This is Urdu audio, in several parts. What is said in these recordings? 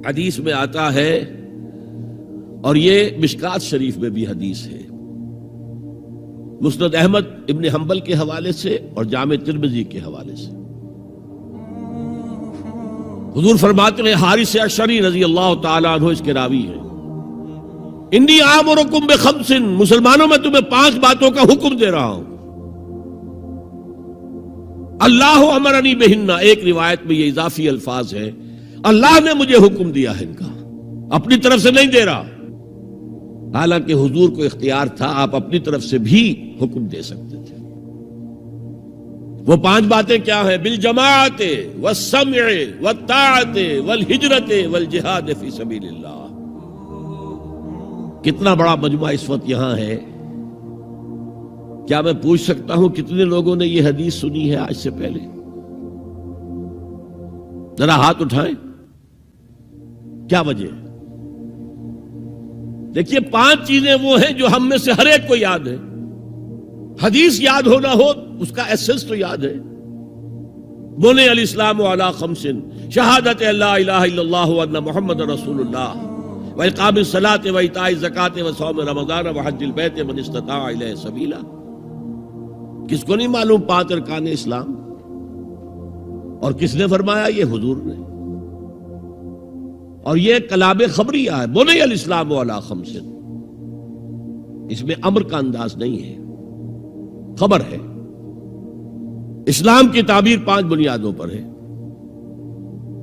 حدیث میں آتا ہے، اور یہ مشکات شریف میں بھی حدیث ہے، مسند احمد ابن حنبل کے حوالے سے اور جامع ترمذی کے حوالے سے، حضور فرماتے ہیں، حارث اشعری رضی اللہ تعالیٰ عنہ اس کے راوی ہیں، انی آمرکم بخمس، مسلمانوں میں تمہیں 5 باتوں کا حکم دے رہا ہوں، اللہ امرنی بہن، ایک روایت میں یہ اضافی الفاظ ہے، اللہ نے مجھے حکم دیا ہے ان کا، اپنی طرف سے نہیں دے رہا، حالانکہ حضور کو اختیار تھا، آپ اپنی طرف سے بھی حکم دے سکتے تھے۔ وہ 5 باتیں کیا ہیں؟ بالجماعت والسمع والطاعت والہجرت والجہاد فی سبیل اللہ۔ کتنا بڑا مجمع اس وقت یہاں ہے، کیا میں پوچھ سکتا ہوں کتنے لوگوں نے یہ حدیث سنی ہے آج سے پہلے؟ ذرا ہاتھ اٹھائیں، کیا وجہ ہے؟ دیکھیے 5 چیزیں وہ ہیں جو ہم میں سے ہر ایک کو یاد ہے، حدیث یاد ہونا ہو اس کا ایسنس تو یاد ہے۔ بنی الاسلام علی 5، شہادت لا الہ الا اللہ وان محمد رسول اللہ، واقام الصلاۃ وایتاء الزکوٰۃ وصوم رمضان وحج البیت من استطاع الیہ سبیلا۔ کس کو نہیں معلوم 5 ارکان اسلام؟ اور کس نے فرمایا؟ یہ حضور نے۔ اور یہ کلام خبریہ ہے، بنی الاسلام علی 5، اس میں امر کا انداز نہیں ہے، خبر ہے۔ اسلام کی تعبیر 5 بنیادوں پر ہے،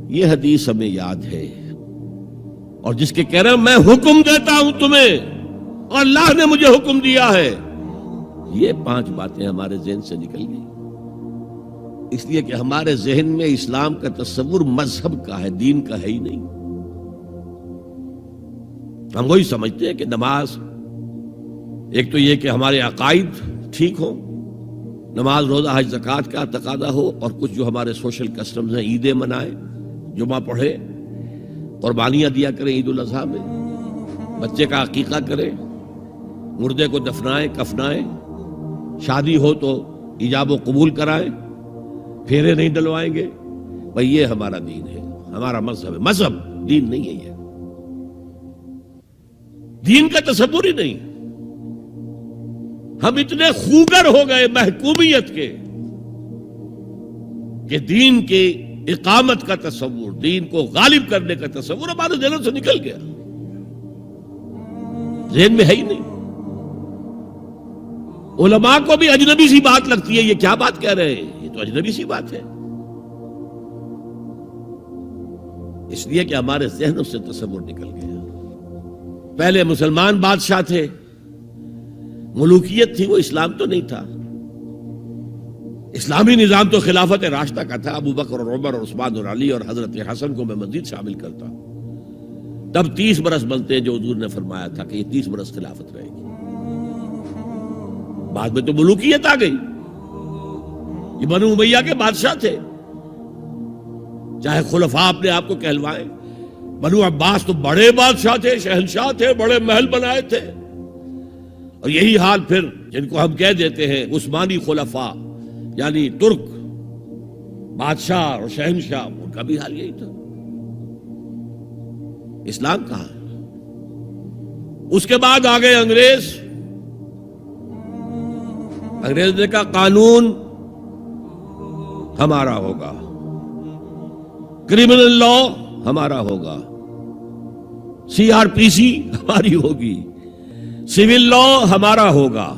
یہ حدیث ہمیں یاد ہے۔ اور جس کے کہہ رہے ہیں میں حکم دیتا ہوں تمہیں اور اللہ نے مجھے حکم دیا ہے، یہ 5 باتیں ہمارے ذہن سے نکل گئی، اس لیے کہ ہمارے ذہن میں اسلام کا تصور مذہب کا ہے، دین کا ہے ہی نہیں۔ ہم وہی سمجھتے ہیں کہ نماز، ایک تو یہ کہ ہمارے عقائد ٹھیک ہوں، نماز روزہ حج زکوٰۃ کا تقاضا ہو، اور کچھ جو ہمارے سوشل کسٹمز ہیں، عیدیں منائیں، جمعہ پڑھے، قربانیاں دیا کریں عید الاضحیٰ میں، بچے کا عقیقہ کریں، مردے کو دفنائیں کفنائیں، شادی ہو تو ایجاب و قبول کرائیں، پھیرے نہیں ڈلوائیں گے، بھئی یہ ہمارا دین ہے، ہمارا مذہب ہے۔ مذہب دین نہیں ہے، یہ دین کا تصور ہی نہیں۔ ہم اتنے خوگر ہو گئے محکومیت کے کہ دین کے اقامت کا تصور، دین کو غالب کرنے کا تصور ہمارے ذہنوں سے نکل گیا، ذہن میں ہے ہی نہیں۔ علماء کو بھی اجنبی سی بات لگتی ہے، یہ کیا بات کہہ رہے ہیں، یہ تو اجنبی سی بات ہے، اس لیے کہ ہمارے ذہنوں سے تصور نکل گیا۔ پہلے مسلمان بادشاہ تھے، ملوکیت تھی، وہ اسلام تو نہیں تھا۔ اسلامی نظام تو خلافت راشدہ کا تھا، ابو بکر اور عمر اور عثمان اور علی اور حضرت حسن کو میں مزید شامل کرتا ہوں۔ تب 30 برس بنتے ہیں جو حضور نے فرمایا تھا کہ یہ 30 برس خلافت رہے گی۔ بعد میں تو ملوکیت آ گئی، یہ بنو امیہ کے بادشاہ تھے، چاہے خلفاء اپنے آپ کو کہلوائیں۔ بنو عباس تو بڑے بادشاہ تھے، شہنشاہ تھے، بڑے محل بنائے تھے، اور یہی حال پھر جن کو ہم کہہ دیتے ہیں عثمانی خلفاء، یعنی ترک بادشاہ اور شہنشاہ، ان کا بھی حال یہی تھا۔ اسلام کہاں ہے؟ اس کے بعد آ گئے انگریز نے کہا قانون ہمارا ہوگا، کرمنل لا ہمارا ہوگا، CRPC ہماری ہوگی، سول لا ہمارا ہوگا،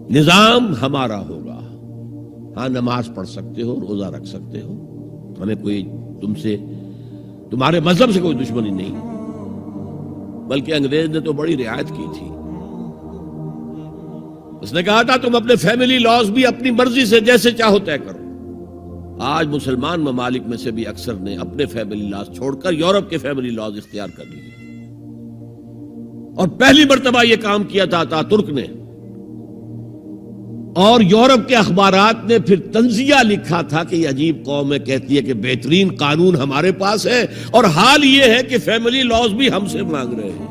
نظام ہمارا ہوگا۔ ہاں نماز پڑھ سکتے ہو، روزہ رکھ سکتے ہو، ہمیں کوئی تمہارے مذہب سے کوئی دشمنی نہیں، بلکہ انگریز نے تو بڑی رعایت کی تھی۔ اس نے کہا تھا تم اپنے فیملی لاز بھی اپنی مرضی سے جیسے چاہو طے کرو۔ آج مسلمان ممالک میں سے بھی اکثر نے اپنے فیملی لاز چھوڑ کر یورپ کے فیملی لاز اختیار کر لیے، اور پہلی مرتبہ یہ کام کیا تھا ترک نے، اور یورپ کے اخبارات نے پھر تنزیہ لکھا تھا کہ یہ عجیب قوم ہے، کہتی ہے کہ بہترین قانون ہمارے پاس ہے، اور حال یہ ہے کہ فیملی لاز بھی ہم سے مانگ رہے ہیں،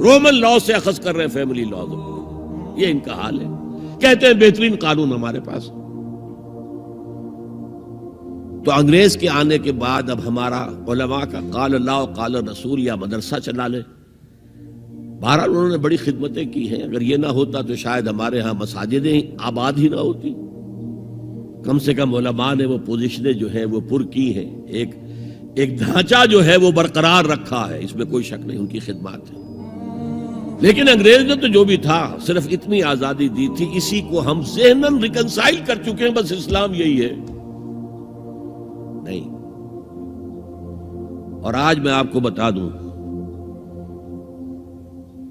رومن لاز سے اخذ کر رہے ہیں فیملی لاز، یہ ان کا حال ہے، کہتے ہیں بہترین قانون ہمارے پاس۔ تو انگریز کے آنے کے بعد اب ہمارا علماء کا قال اللہ و قال رسول یا مدرسہ چلا لے. بہرحال انہوں نے بڑی خدمتیں کی ہیں. اگر یہ نہ ہوتا تو شاید ہمارے ہاں مساجدیں آباد ہی نہ ہوتی. کم سے کم علماء نے وہ پوزیشنیں جو ہیں وہ پر کی ہیں. ایک ڈھانچہ جو ہے وہ برقرار رکھا ہے, اس میں کوئی شک نہیں, ان کی خدمات ہے. لیکن انگریز نے تو جو بھی تھا صرف اتنی آزادی دی تھی, اسی کو ہم ذہناً ریکنسائل کر چکے ہیں, بس اسلام یہی ہے. نہیں. اور آج میں آپ کو بتا دوں,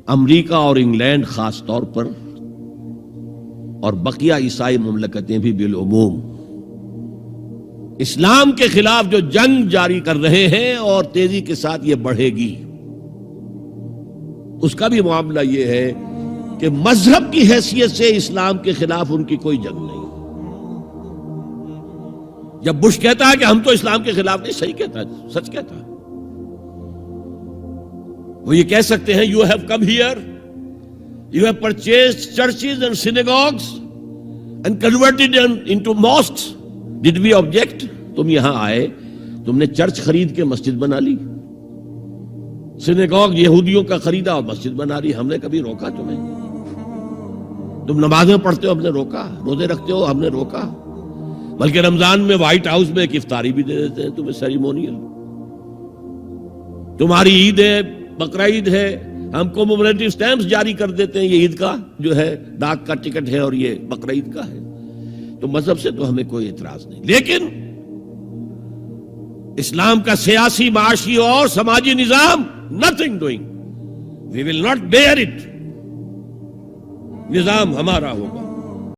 امریکہ اور انگلینڈ خاص طور پر اور بقیہ عیسائی مملکتیں بھی بالعموم اسلام کے خلاف جو جنگ جاری کر رہے ہیں اور تیزی کے ساتھ یہ بڑھے گی, اس کا بھی معاملہ یہ ہے کہ مذہب کی حیثیت سے اسلام کے خلاف ان کی کوئی جنگ نہیں. جب بش کہتا ہے کہ ہم تو اسلام کے خلاف نہیں, صحیح کہتا ہے, سچ کہتا ہے. وہ یہ کہہ سکتے ہیں you have come here, you have purchased churches and synagogues and converted into mosques, did we object? تم یہاں آئے, تم نے چرچ خرید کے مسجد بنا لی, سینیگوگ یہودیوں کا خریدا اور مسجد بنا لی, ہم نے کبھی روکا تمہیں؟ تم نمازیں پڑھتے ہو, ہم نے روکا؟ روزے رکھتے ہو, ہم نے روکا؟ بلکہ رمضان میں وائٹ ہاؤس میں ایک افطاری بھی دے دیتے ہیں تمہیں, سیریمونیل. تمہاری عید ہے, بقرعید ہے, ہم کو کومیموریٹو سٹیمپس جاری کر دیتے ہیں, یہ عید کا جو ہے ڈاک کا ٹکٹ ہے اور یہ بقرعید کا ہے. تو مذہب سے تو ہمیں کوئی اعتراض نہیں, لیکن اسلام کا سیاسی, معاشی اور سماجی نظام, nothing doing. We will not bear it. نظام ہمارا ہوگا.